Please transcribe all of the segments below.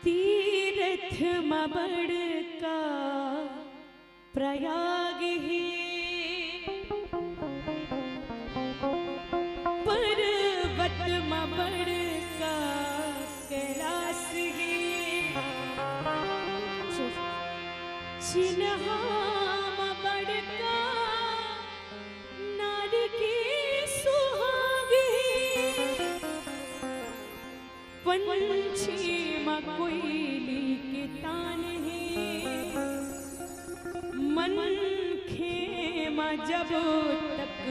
तीर्थ बड़का प्रयाग है, पर्वत बड़का कैलाश है, चिन्हा बड़का नारी के सुहाग है, पंछी कोयली के तान है, मन खेमा जब तक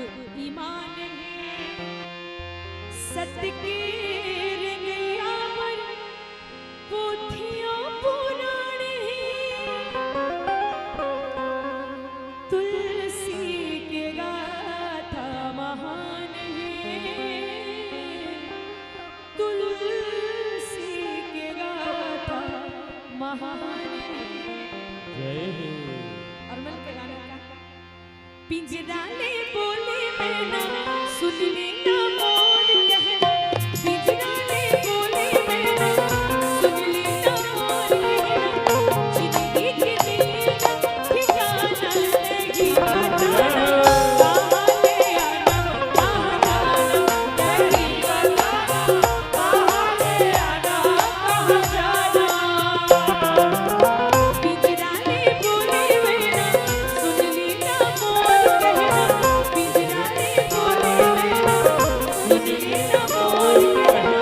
ईमान है, सत्य के रंगिया पर पोथियों पुराण है, तुलसी के गाथा महान है, तुलसी के गाथा महान है। और मन के गाने का पिंजरा ले बोले मैना सुन लेना मोर कहना, पिंजरा ले बोले मैना सुन लेना मोर कहना, जिंदगी के देना ठिकाना नहीं बताना, कहाँ ले आना कहाँ जाना नहीं बताना, कहाँ ले आना कहाँ जाना। पिंजरा ले बोले मैना सुन लेना मोर कहना, पिंजरा ले बोले मैना सुन लेना मोर कहना,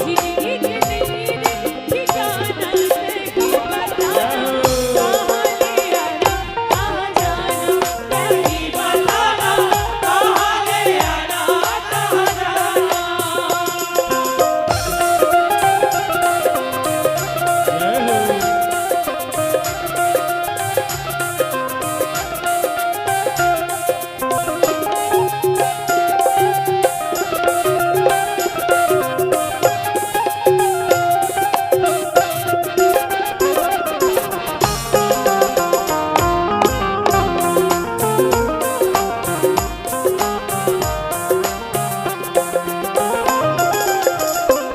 जिंदगी के तेरे ठिकाना नहीं बताना, कहाँ ले आना कहाँ जाना नहीं बताना, कहाँ ले आना कहाँ जाना।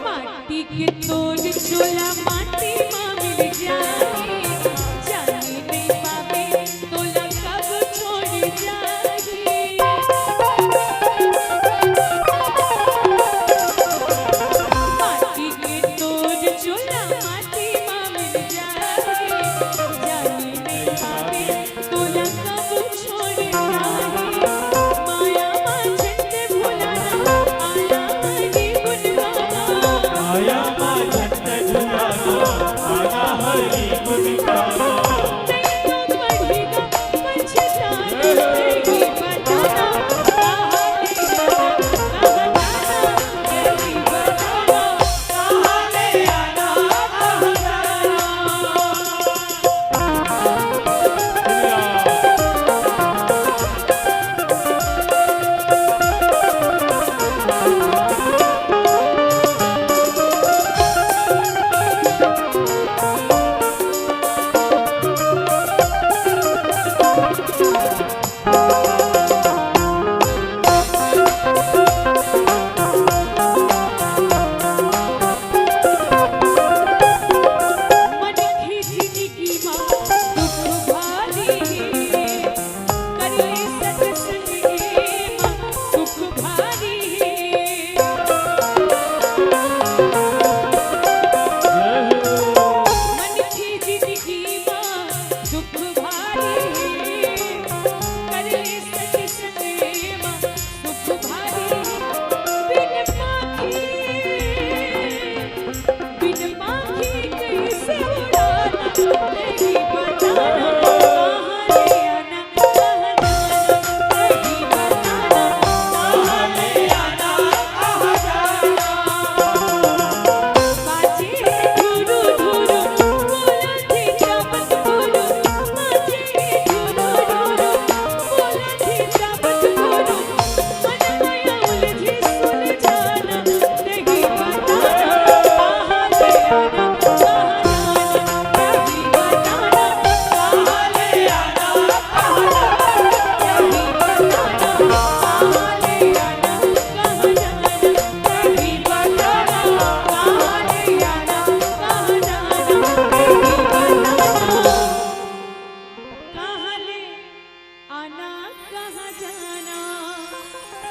माटी के तोड़ चोला माटी माँ मिल जाए, जाने नहीं पावे तोला कब छोड़ जाए, माटी के तोड़ चोला माटी माँ मिल जाए, जाने नहीं पावे तोला कब छोड़ जाए, माया झंड भुलाना आया हरि गुण गाना, आया झंड झुलाना आया हरि गुण गाना, नहीं तो बढ़ेगा पछताना नहीं बताना, कहाँ ले आना कहाँ जाना नहीं बताना, कहाँ ले आना कहाँ जाना।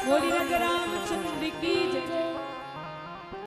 बोली रंग रामचंद्र की जय।